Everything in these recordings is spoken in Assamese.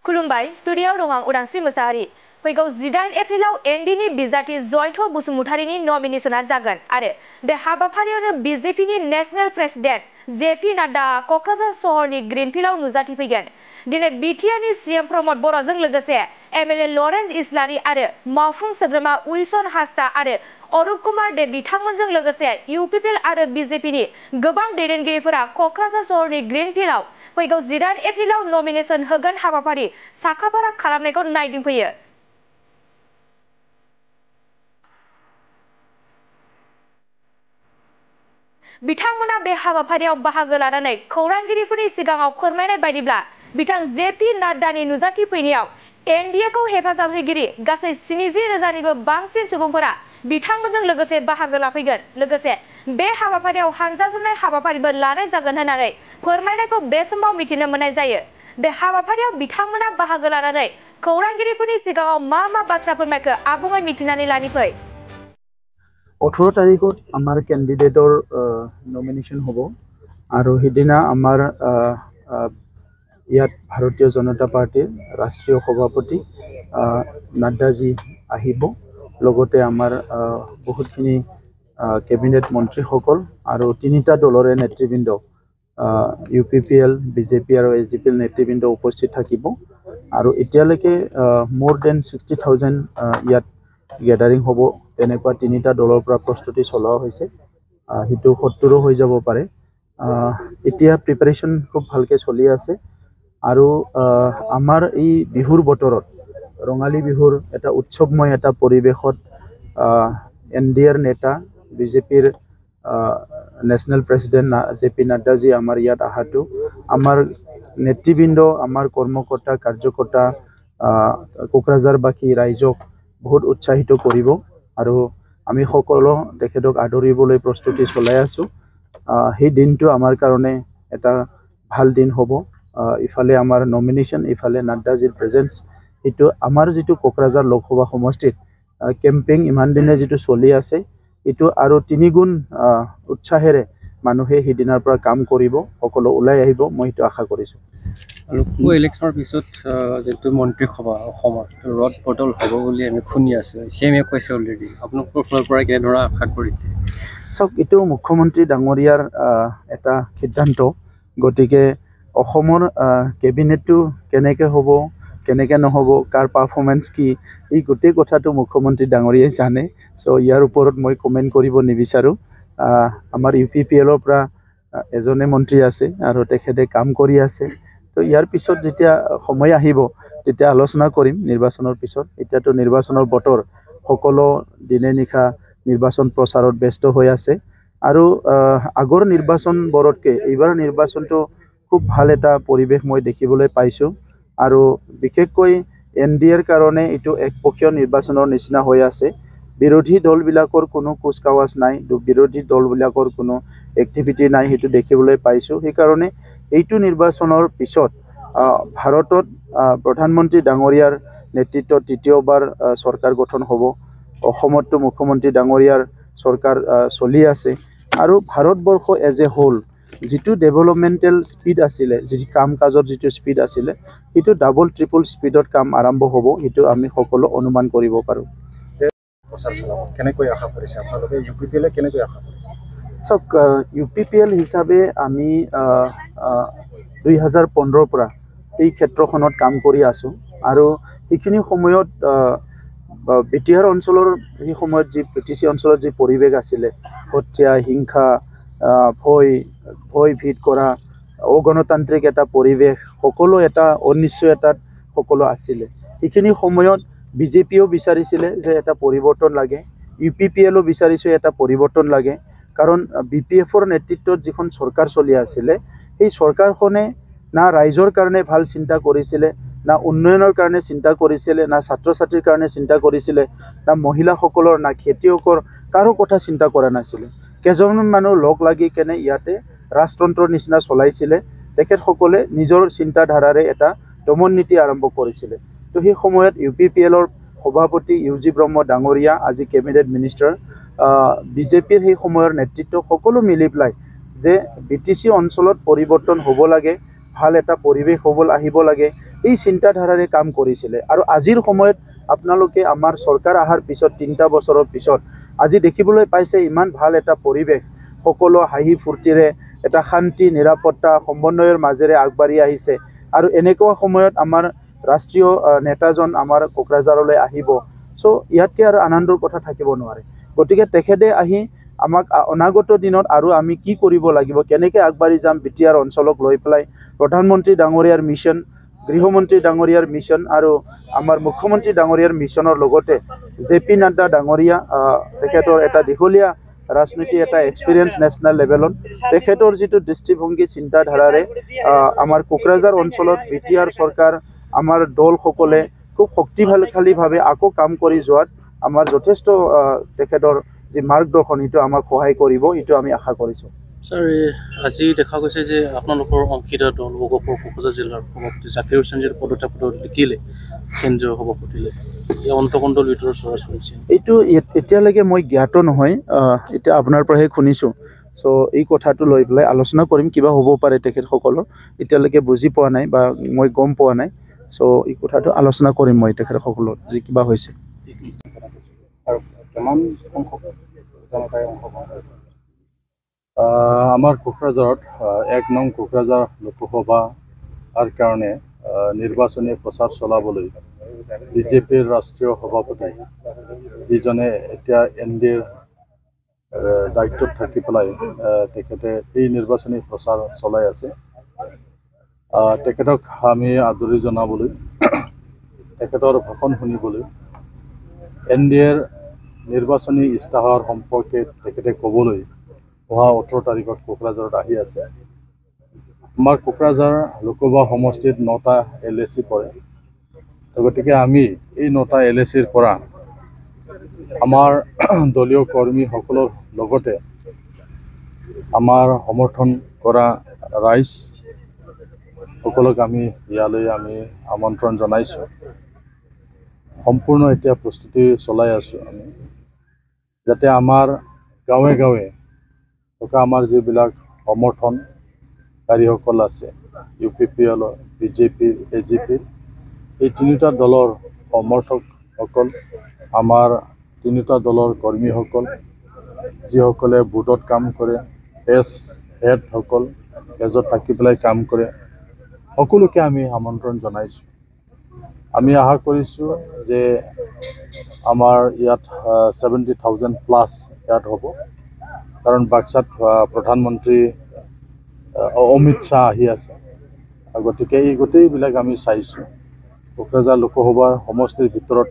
खुलुमबाय स्टुडिय'आव दं आं उदांस्रि मोसाहारि फैगौ 18 एप्रिलाव एनडिनि बिजाथि जयन्त बसुमतारीनि नमिनेशना जागोन आरो बे हाबाफारियावनो बिजेपिनि नेशनेल प्रेसिडेन्ट जेपि नाड्डा क'क्राझार सहरनि ग्रीनफील्डआव नुजाथिफैगोन दिनै बिटिआरनि सीएम प्रमद बर'जों लोगोसे एमएलए लरेन्स इस्लारि आरो मावफुं सोद्रोमा उइलसन हासदा आरो अरुप कुमार दे बिथांमोनजों लोगोसे इउपिपिएल आरो बिजेपिनि गोबां दैदेनगिरिफोरा क'क्राझार सहरनि ग्रीनफील्डआव फैगौ 18 एप्रिलाव नमिनेशन होगोन हाबाफारि साखाफारा खालामनायखौ नायदिंफैयो। बिथांमोना बे हाबाफारियाव बाहागो लानानै खौरांगिरिफोरनि सिगाङाव फोरमायनाय बायदिब्ला बिथां जेपि नाड्डानि नुजाथिफैनायाव एनडिएखौ हेफाजाब होगिरि गासै 70,000निबो बांसिन सुबुंफोरा बिथांमोनजों लोगोसे बाहागो लाफैगोन लोगोसे बे हाबाफारियाव हानजाजोंनाय हाबाफारिबो लानाय जागोन होननानै फोरमायनायखौ बे समाव मिथिनो मोननाय जायो। बे हाबाफारियाव बिथांमोना बाहागो लानानै खौरांगिरिफोरनि सिगाङाव मा बाथ्रा फोरमायखो आबुङै मिथिनानै लानि फै। 18 तारिखत आमार कैंडिडेटर नमिनेशन हब और हिदिना आमार इयात भारतीय जनता पार्टीर राष्ट्रीय सभापति नाड्डाजी आहिब लगते आमार बहुतखिनि कैबिनेट मंत्री सकल और तीनिटा दलरे नेतृबृंद यूपीपीएल बीजेपी और एजीपीएल नेतृबृंद उपस्थित थाकिब और इतियालेके मोर देन 60,000 इयात गैदारिंग हब तेनेकुवा तीनिटा दলৰ পৰা प्रस्तुति चलोৱা হৈছে हितु 70 হৈ যাব পাৰে এতিয়া প্ৰিপাৰেচন খুব ভালকে চলি আছে আৰু আমাৰ এই বিহুৰ বতৰত ৰঙালী বিহুৰ এটা উৎসৱময় এটা পৰিবেশত এনডিআৰ নেতা বিজেপিৰ নেশনেল প্ৰেসিডেন্ট জেপি নাড্ডাজি আমাৰ ইয়াত আহাটো আমাৰ নেতৃবৃন্দ আমাৰ কৰ্মকৰ্তা কাৰ্যকৰ্তা কোকৰাঝাৰবাসী ৰাইজক बहुत उत्साहित करिब आरो आमी सकलो तेखेतक आदरिबोलै प्रस्तुति चलाई आसो हे दिनटो आमार कारणे एटा भाल दिन हबो इफाले आमार नमिनेशन इफाले नाड्डाजीर प्रेजेंस इटु आमार जितु कोकराझार लोकसभा समष्टित केम्पेइं इमान दिने जितु चलि आसे इटु आरो 3 गुण उत्साहेरे मानुहे हिदिनार পৰা কাম কৰিব সকলো ওলাই আহিব মই ইটো আশা কৰিছো আৰু ইলেকশ্যনৰ পিছত যেটো মন্ত্ৰী সভা অসমত ৰদ বদল হ'ব বুলি আমি শুনি আছো সিএমএ কৈছে অলৰেডি আপোনাক প্ৰফলৰ পৰা কেনে ধৰা আশা কৰিছে সক ইটো মুখ্যমন্ত্ৰী ডাঙৰীয়াৰ এটা সিদ্ধান্ত গতিকে অসমৰ কেবিনেটটো কেনেকে হ'ব কেনেকে নহব কাৰ পাৰফৰমেন্স কি এই গোটেই কথাটো মুখ্যমন্ত্ৰী ডাঙৰীয়াই জানে সো ইয়াৰ ওপৰত মই কমেন্ট কৰিব নিবিচাৰো आमार यूपीपीएलर পৰা এজনে মন্ত্ৰী আছে আৰু তেখেতে কাম কৰি আছে তো ইয়াৰ পিছত যেতিয়া সময় আহিব তেতিয়া আলোচনা কৰিম নিৰ্বাচনৰ পিছত এতিয়াতো নিৰ্বাচনৰ বতৰ সকলো দিনে নিখা নিৰ্বাচন প্ৰচাৰত ব্যস্ত হৈ আছে আৰু আগৰ নিৰ্বাচন বৰতকে এইবাৰ নিৰ্বাচনটো খুব ভাল এটা পৰিবেশ মই দেখিবলৈ পাইছো আৰু বিশেষকৈ এনডিএৰ কাৰণে এটো একপক্ষীয় নিৰ্বাচনৰ নিচিনা হৈ আছে বিৰোধী দলবিলাকৰ কোনো কুচকাৱাজ নাই বিৰোধী দলবিলাকৰ কোনো এক্টিভিটি নাই হেতু দেখিবলৈ পাইছো সেই কাৰণে এইটো নিৰ্বাচনৰ পিছত ভাৰতত প্ৰধানমন্ত্ৰী ডাঙৰীয়াৰ নেতৃত্বত তৃতীয়বাৰ সৰকাৰ গঠন হ'ব অসমতো মুখ্যমন্ত্ৰী ডাঙৰীয়াৰ সৰকাৰ চলি আছে আৰু ভাৰতবৰ্ষ এজ এ হোল যেটো ডেভেলপমেন্টাল স্পিড আছিলে যেটো কাম কাজৰ যেটো স্পিড আছিলে হেতু ডাবল ট্ৰিপল স্পিডত কাম আৰম্ভ হ'ব হেতু আমি সকলো অনুমান কৰিব পাৰো কেনেকৈ আশা কৰিছে আপোনালোকে ইউপিপিএল কেনেকৈ আশা কৰিছে সক ইউপিপিএল হিচাপে আমি 2015 পৰা এই ক্ষেত্ৰখনত কাম কৰি আছো আৰু এইখিনি সময়ত বিটিআৰ অঞ্চলৰ এই সময়ত যি পিটিসি অঞ্চলৰ যি পৰিবেশ আছিল হত্যা হিংসা ভয় ভীত কৰা অগণতান্ত্ৰিক এটা পৰিবেশ সকলো এটা অনিশ্চয়তাত সকলো আছিল এইখিনি সময়ত বিজেপিও বিচাৰিছিলে যে এটা পৰিৱৰ্তন লাগে ইউপিপিএলও বিচাৰিছে এটা পৰিৱৰ্তন লাগে কাৰণ বিপিএফৰ নেতৃত্বত যিখন সৰকাৰ চলি আছিল এই সৰকাৰখনে না ৰাইজৰ কাৰণে ভাল চিন্তা কৰিছিল না উন্নয়নৰ কাৰণে চিন্তা কৰিছিল না ছাত্ৰ ছাত্ৰীৰ কাৰণে চিন্তা কৰিছিল না মহিলাসকলৰ না খেতিয়কৰ কাৰো কথা চিন্তা কৰা নাছিল কেজনমান মানুহ লগ লাগি কেনে ইয়াতে ৰাষ্ট্ৰন্ত্ৰৰ নিচিনা চলাইছিল তেখেতসকলে নিজৰ চিন্তাধাৰাৰে এটা দমন নীতি আৰম্ভ কৰিছিল তো সেই সময়ত ইউপিপিএলৰ সভাপতি ইউজি ব্ৰহ্ম ডাঙৰীয়া আজি কেবিনেট মিনিষ্টাৰ বিজেপিৰ সেই সময়ৰ নেতৃত্ব সকলো মিলি প্লাই যে বিটিসি অঞ্চলত পৰিৱৰ্তন হ'ব লাগে ভাল এটা পৰিবেশ হ'ব আহিব লাগে এই চিন্তাধাৰাৰে কাম কৰিছিলে আৰু আজিৰ সময়ত আপোনালোকে আমাৰ চৰকাৰ অহাৰ পিছত 3টা বছৰৰ পিছত আজি দেখিবলৈ পাইছে ইমান ভাল এটা পৰিৱেশ সকলো হাঁহি ফূৰ্তিৰে এটা শান্তি নিৰাপত্তা সমন্বয়ৰ মাজেৰে আগবাঢ়ি আহিছে আৰু এনেকুৱা সময়ত আমাৰ ৰাষ্ট্ৰীয় নেতাজন আমাৰ কোকৰাঝাৰলৈ আহিব সো ইয়াতকে আৰু আনন্দৰ কথা থাকিব নোৱাৰে গতিকে তেখেতে আহি আমাক অনাগত দিনত আৰু আমি কি কৰিব লাগিব কেনেকৈ আগবাঢ়ি যাম বিটিআৰ অঞ্চলক লৈ পেলাই প্ৰধানমন্ত্ৰী ডাঙৰীয়াৰ মিছন গৃহমন্ত্ৰী ডাঙৰীয়াৰ মিছন আৰু আমাৰ মুখ্যমন্ত্ৰী ডাঙৰীয়াৰ মিছনৰ লগতে জেপি নাড্ডা ডাঙৰীয়া তেখেতৰ এটা দীঘলীয়া ৰাজনীতি এটা এক্সপিৰিয়েঞ্চ নেশ্যনেল লেভেলত তেখেতৰ যিটো দৃষ্টিভংগী চিন্তাধাৰাৰে আমাৰ কোকৰাঝাৰ অঞ্চলত বিটিআৰ চৰকাৰ আমাৰ দলসকলে খুব শক্তিশালীভাৱে আকৌ কাম কৰি যোৱাত আমাৰ যথেষ্ট তেখেতৰ যি মাৰ্গদৰ্শন এইটো আমাক সহায় কৰিব এইটো আমি আশা কৰিছোঁ স্যাৰ আজি দেখা গৈছে যে আপোনালোকৰ অংকিত দল কোকৰাঝাৰ জিলাৰ সভাপতি জাকিৰ হুছেইন পদত্যাগ লিখিলে কেন্দ্ৰীয় সভাপতিলে অন্তকণ্ডল ভিতৰত চৰ্চা চলিছে এইটো এতিয়ালৈকে মই জ্ঞাত নহয় এতিয়া আপোনাৰ পৰাহে শুনিছোঁ সো এই কথাটো লৈ পেলাই আলোচনা কৰিম কিবা হ'ব পাৰে তেখেতসকলৰ এতিয়ালৈকে বুজি পোৱা নাই বা মই গম পোৱা নাই সো এই কথাটো আলোচনা কৰিম মই তেখেতসকলৰ যি কিবা হৈছে আমাৰ কোকৰাঝাৰত 1 নং কোকৰাঝাৰ লোকসভাৰ কাৰণে নিৰ্বাচনী প্ৰচাৰ চলাবলৈ বিজেপিৰ ৰাষ্ট্ৰীয় সভাপতি যিজনে এতিয়া NDAৰ দায়িত্বত থাকি পেলাই তেখেতে এই নিৰ্বাচনী প্ৰচাৰ চলাই আছে তেখেতক আমি আদৰি জনাবলৈ তেখেতৰ ভাষণ শুনিবলৈ NDAৰ নিৰ্বাচনী ইস্তাহাৰ সম্পৰ্কে তেখেতে ক'বলৈ অহা 18 তাৰিখত কোকৰাঝাৰত আহি আছে আমাৰ কোকৰাঝাৰ লোকসভা সমষ্টিত 9টা LAC পৰে গতিকে আমি এই 9টা LACৰ পৰা আমাৰ দলীয় কৰ্মীসকলৰ লগতে আমাৰ সমৰ্থন কৰা ৰাইজ সকলক আমি ইয়ালৈ আমি আমন্ত্ৰণ জনাইছোঁ সম্পূৰ্ণ এতিয়া প্ৰস্তুতি চলাই আছোঁ আমি যাতে আমাৰ গাঁৱে গাঁৱে থকা আমাৰ যিবিলাক সমৰ্থনকাৰীসকল আছে UPPL বিজেপি AGP এই 3টা দলৰ সমৰ্থকসকল আমাৰ 3টা দলৰ কৰ্মীসকল যিসকলে বুথত কাম কৰে পেজ হেডসকল পেজত থাকি পেলাই কাম কৰে সকলোকে আমি আমন্ত্ৰণ জনাইছোঁ আমি আশা কৰিছোঁ যে আমাৰ ইয়াত 70,000 প্লাছ ইয়াত হ'ব কাৰণ বাক্সাত প্ৰধানমন্ত্ৰী অমিত শ্বাহ আহি আছে গতিকে এই গোটেইবিলাক আমি চাইছোঁ কোকৰাঝাৰ লোকসভাৰ সমষ্টিৰ ভিতৰত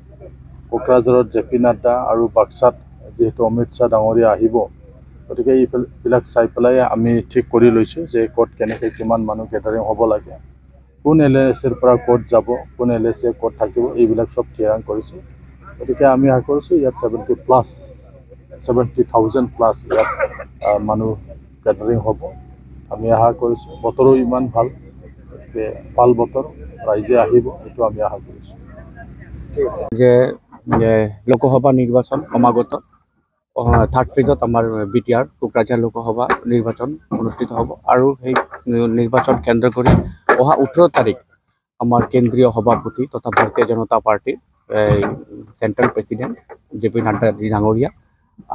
কোকৰাঝাৰত জেপি নাড্ডা আৰু বাক্সাত যিহেতু অমিত শ্বাহ ডাঙৰীয়া আহিব গতিকে এইবিলাক চাই পেলাই আমি ঠিক কৰি লৈছোঁ যে ক'ত কেনেকৈ কিমান মানুহ গেডাৰিং হ'ব লাগে কোন LACৰ পৰা ক'ত যাব কোন LAC ক'ত থাকিব এইবিলাক চব থিৰাং কৰিছোঁ গতিকে আমি আশা কৰিছোঁ ইয়াত 70,000 প্লাছ ইয়াত মানুহ গেডাৰিং হ'ব আমি আশা কৰিছোঁ বতৰো ইমান ভাল গতিকে ভাল বতৰ ৰাইজে আহিব এইটো আমি আশা কৰিছোঁ যে লোকসভা নিৰ্বাচন সমাগত 3rd ফেজত আমাৰ বিটিআৰ কোকৰাঝাৰ লোকসভা নিৰ্বাচন অনুষ্ঠিত হ'ব আৰু সেই নিৰ্বাচন কেন্দ্ৰ কৰি অহা 18 তাৰিখ আমাৰ কেন্দ্ৰীয় সভাপতি তথা ভাৰতীয় জনতা পাৰ্টিৰ চেন্ট্ৰেল প্ৰেচিডেণ্ট জেপি নাড্ডা ডাঙৰীয়া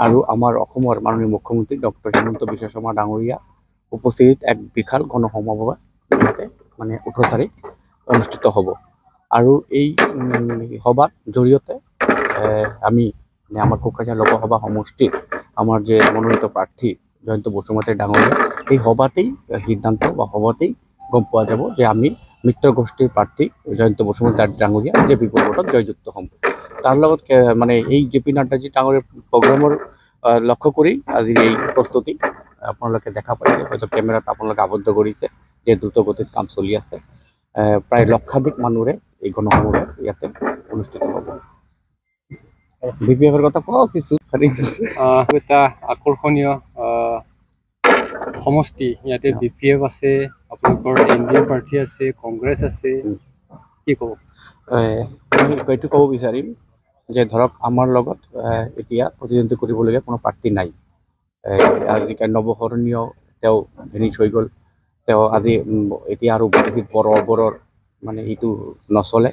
আৰু আমাৰ অসমৰ মাননীয় মুখ্যমন্ত্ৰী ডক্টৰ হিমন্ত বিশ্ব শৰ্মা ডাঙৰীয়া উপস্থিত এক বিশাল গণসমাৱেশ মানে 18 তাৰিখ অনুষ্ঠিত হ'ব আৰু এই সভাৰ জৰিয়তে আমি মানে আমাৰ কোকৰাঝাৰ লোকসভা সমষ্টিৰ আমাৰ যে মনোনীত প্ৰাৰ্থী জয়ন্ত বসুমতাৰী ডাঙৰীয়া এই সভাতেই সিদ্ধান্ত বা সভাতেই গম পোৱা যাব যে আমি মিত্ৰ গোষ্ঠীৰ প্ৰাৰ্থী জয়ন্ত বসুমতাৰী ডাঙৰীয়া জেপি ভোটত জয়যুক্ত হ'ম তাৰ লগত মানে এই জেপি নাড্ডাজী ডাঙৰীয়াৰ প্ৰগ্ৰামৰ লক্ষ্য কৰি আজিৰ এই প্ৰস্তুতি আপোনালোকে দেখা পাইছে হয়তো কেমেৰাত আপোনালোকে আবদ্ধ কৰিছে যে দ্ৰুতগতিত কাম চলি আছে প্ৰায় লক্ষাধিক মানুহৰে এই গণসমাৱেশ ইয়াতে অনুষ্ঠিত হ'ব বিপিএফৰ কথা কওঁ কিছু এটা আকৰ্ষণীয় সমষ্টি ইয়াতে BPF আছে আপোনালোকৰ NDA প্ৰাৰ্থী আছে কংগ্ৰেছ আছে কি ক'ব মই এইটো ক'ব বিচাৰিম যে ধৰক আমাৰ লগত এতিয়া প্ৰতিদ্বন্দ্বিতা কৰিবলগীয়া কোনো প্ৰাৰ্থী নাই আজিকালি নৱসৰণীয় তেওঁ ভেনিছ হৈ গ'ল তেওঁ আজি এতিয়া আৰু বৰৰ মানে এইটো নচলে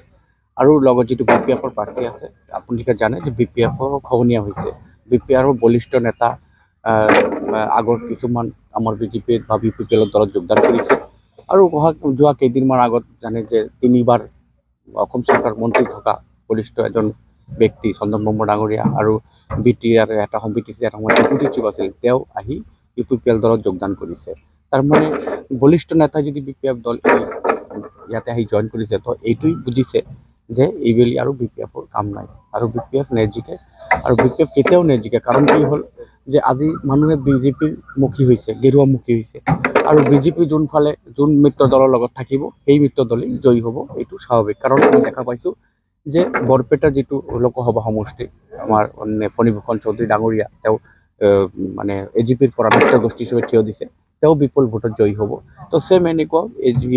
আৰু লগত যিটো BPF-ৰ প্ৰাৰ্থী আছে আপোনালোকে জানে যে BPF-ৰ খহনীয়া হৈছে BPF-ৰ বলিষ্ঠ নেতা আগৰ কিছুমান আমাৰ BJP বা BPL দলত যোগদান কৰিছে আৰু যোৱা কেইদিনমান আগত জানে যে 3বাৰ অসম চৰকাৰ মন্ত্ৰী থকা বলিষ্ঠ এজন ব্যক্তি চন্দন ব্ৰহ্ম ডাঙৰীয়া আৰু BTR এটা সমিতি এটা ডেপুটি চিফ আছিল তেওঁ আহি UPPL দলত যোগদান কৰিছে তাৰ মানে বলিষ্ঠ নেতা যদি BPF দল ইয়াতে আহি জইন কৰিছে তো এইটোই বুজিছে যে এইবেলি আৰু BPF-ৰ কাম নাই আৰু BPF নেজিকে আৰু BPF কেতিয়াও নেজিকে কাৰণ কি হ'ল যে আজি মানুহে BJPৰ মুখী হৈছে গেৰুৱামুখী হৈছে আৰু BJP যোন মিত্ৰ দলৰ লগত থাকিব সেই মিত্ৰ দলেই জয়ী হ'ব এইটো স্বাভাৱিক কাৰণ আমি দেখা পাইছোঁ যে বৰপেটাৰ যিটো লোকসভা সমষ্টি আমাৰ ফণীভূষণ চৌধুৰী ডাঙৰীয়া তেওঁ মানে AGPৰ পৰা মিত্ৰ গোষ্ঠী হিচাপে থিয় দিছে তেওঁ বিপুল ভোটত জয়ী হ'ব তো চেম এনেকুৱা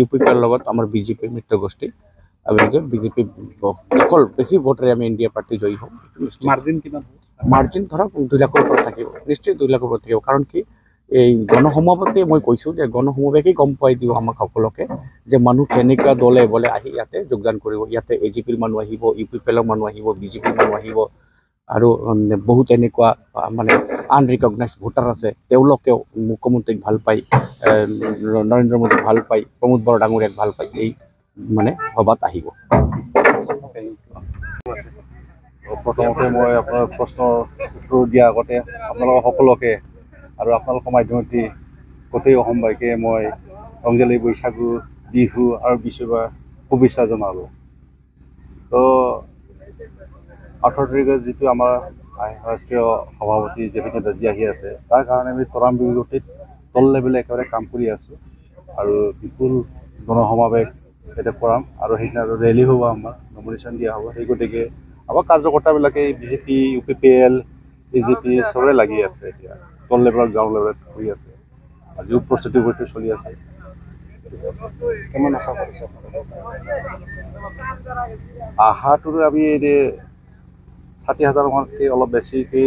UPPৰ লগত আমাৰ BJP মিত্ৰ গোষ্ঠী আমি BJP অকল বেছি ভোটেৰে আমি ইণ্ডিয়া পাৰ্টি জয়ী হ'ম মাৰ্জিন কিমান মাৰ্জিন ধৰক 2 লাখৰ ওপৰত থাকিব নিশ্চয় 2 লাখৰ ওপৰত থাকিব কাৰণ কি এই গণসমাৱেশতে মই কৈছোঁ যে গণসমাৱেশেই গম পাই দিওঁ আমাক সকলোকে যে মানুহ কেনেকুৱা দলে বলে আহি ইয়াতে যোগদান কৰিব ইয়াতে AGPৰ মানুহ আহিব UPPLৰ মানুহ আহিব BJPৰ মানুহ আহিব আৰু বহুত এনেকুৱা মানে আনৰিকগনাইজ ভোটাৰ আছে তেওঁলোকেও মুখ্যমন্ত্ৰীক ভাল পায় নৰেন্দ্ৰ মোদীক ভাল পায় প্ৰমোদ বৰা ডাঙৰীয়াক ভাল পায় এই মানে সভাত আহিব প্ৰথমতে মই আপোনাৰ প্ৰশ্নৰ উত্তৰ দিয়া আগতে আপোনালোক সকলোকে আৰু আপোনালোকৰ মাধ্যমেদি গোটেই অসমবাসীকে মই ৰংজালী বৈশাগু বিহু আৰু বিচুৱা শুভেচ্ছা জনালোঁ তো 18 তাৰিখে যিটো আমাৰ ৰাষ্ট্ৰীয় সভাপতি JP নাড্ডাজী আহি আছে তাৰ কাৰণে আমি তৰাম বিৰোধীত দল লেভেলে একেবাৰে কাম কৰি আছোঁ আৰু বিপুল গণসমাৱেশ এটা কৰাম আৰু সেইদিনা ৰেলী হ'ব আমাৰ নমিনেশ্যন দিয়া হ'ব সেই গতিকে আমাৰ কাৰ্যকৰ্তাবিলাকে BJP UPPL AGP চবৰে লাগি আছে এতিয়া দল লেভেলত গাঁও লেভেলত হৈ আছে আজিও প্ৰস্তুতি কৰি চলি আছে কিমান আশা কৰিছে আশাটো আমি এই 60,000 মানতকৈ অলপ বেছিকৈ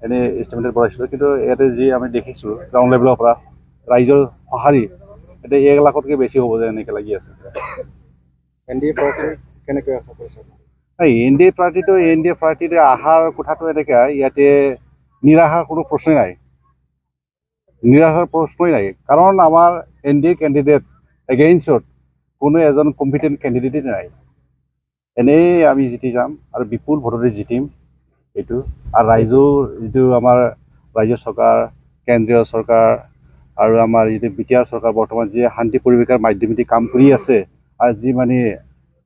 এনে এষ্টিমেটেড কৰাইছিলোঁ কিন্তু ইয়াতে যি আমি দেখিছোঁ গ্ৰাউণ্ড লেভেলৰ পৰা ৰাইজৰ সঁহাৰি এতিয়া 1 লাখতকৈ বেছি হ'ব যে এনেকৈ লাগি আছে NDA প্ৰাৰ্থী কেনেকৈ আশা কৰিছে NDA পাৰ্টিতে আশাৰ কথাটো এনেকৈ ইয়াতে নিৰাশাৰ কোনো প্ৰশ্নই নাই নিৰাশাৰ প্ৰশ্নই নাই কাৰণ আমাৰ NDA কেণ্ডিডেট এগেইনষ্টত কোনো এজন কম্পিটেণ্ট কেণ্ডিডেটেই নাই এনেই আমি জিতি যাম আৰু বিপুল ভোটতে জিতিম এইটো আৰু ৰাইজৰ যিটো আমাৰ ৰাজ্য চৰকাৰ কেন্দ্ৰীয় চৰকাৰ আৰু আমাৰ যিটো BTR চৰকাৰ বৰ্তমান যি শান্তি পৰিৱেশৰ মাধ্যমেদি কাম কৰি আছে আৰু যি মানে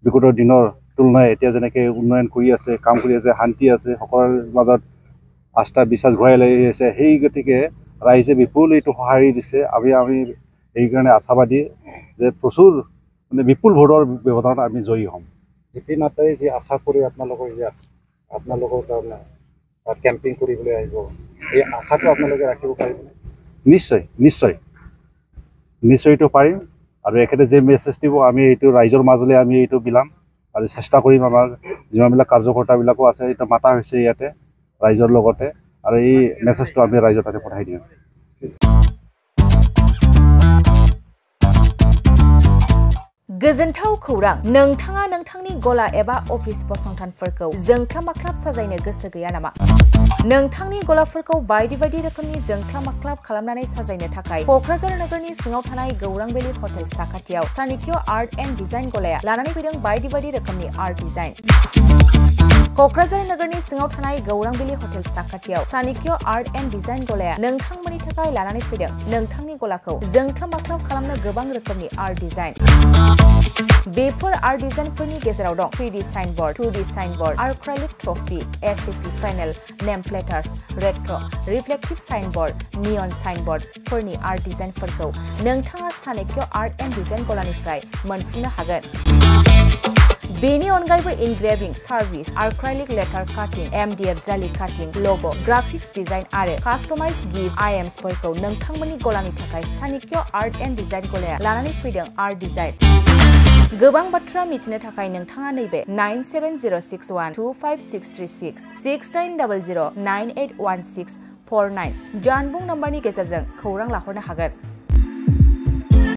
বিগত দিনৰ তুলনাই এতিয়া যেনেকৈ উন্নয়ন কৰি আছে কাম কৰি আছে শান্তি আছে সকলোৰে মাজত আস্থা বিশ্বাস ঘূৰাই লৈ আছে সেই গতিকে ৰাইজে বিপুল এইটো সঁহাৰি দিছে আমি সেইকাৰণে আশাবাদী যে প্ৰচুৰ মানে বিপুল ভোটৰ ব্যৱধানত আমি জয়ী হ'ম JP নাড্ডাই যি আশা কৰি আপোনালোকৰ ইয়াত আপোনালোকৰ কাৰণে কেম্পিং কৰিবলৈ আহিব এই আশাটো আপোনালোকে ৰাখিব পাৰিবনে নিশ্চয় এইটো পাৰিম আৰু এখেতে যে মেছেজ দিব আমি এইটো ৰাইজৰ মাজলৈ আমি এইটো বিলাম আৰু চেষ্টা কৰিম আমাৰ যিমানবিলাক কাৰ্যকৰ্তাবিলাকো আছে এইটো মাতা হৈছে ইয়াতে ৰাইজৰ লগতে আৰু এই মেছেজটো আমি ৰাইজৰ তাতে পঠাই দিম गोजोनथाव खौरां नोंथाङा नोंथांनि गला एबा अफिस फसंथानफोरखौ जोंख्लाब माख्लाब साजायनो गोसो गैया नामा नोंथांनि गलाफोरखौ बायदि बायदि रोखोमनि जोंख्लाब माख्लाब खालामनानै साजायनो थाखाय क'क्राझार नोगोरनि सिङाव थानाय गौरां भेलि हटेल साखाथियाव चाणक्य आर्ट एन्ड डिजाइन गलाया लानानै फैदों बायदि बायदि रोखोमनि आर्ट डिजाइन क'क्राझार नोगोरनि सिङाव थानाय गौरां भेलि हटेल साखाथियाव चाणक्य आर्ट एन्ड डिजाइन गलाया नोंथांमोननि थाखाय लानानै फैदों नोंथांनि गलाखौ जोंख्लाब माख्लाब खालामनो गोबां रोखोमनि आर्ट डिजाइन बेफोर आर्ट डिजाइनफोरनि गेजेराव दं 3D signboard 2D signboard acrylic trophy SAP panel name प्लेटार्स रेट्रो रिफ्लेक्टिव साइनबोर्ड नियन साइनबोर्डफोरनि आर्ट डिजाइनफोरखौ नोंथाङा चाणक्य आर्ट एन्ड डिजाइन गलानिफ्राय मोनफुंनो हागोन बेनि अनगायैबो engraving service acrylic letter cutting MDF जाली काटिंग लोगो ग्राफिक्स डिजाइन आरो कास्टमाइज गिफ्ट आइटेम्सफोरखौ नोंथांमोननि गलानि थाखाय चाणक्य आर्ट एन्ड डिजाइन गलाया लानानै फैदों आर्ट डिजाइन गोबां बाथ्रा मिथिनो थाखाय नोंथाङा नैबे 9706125636 6900981649 जानबुं नम्बरनि गेजेरजों खौरां लाहरनो हागोन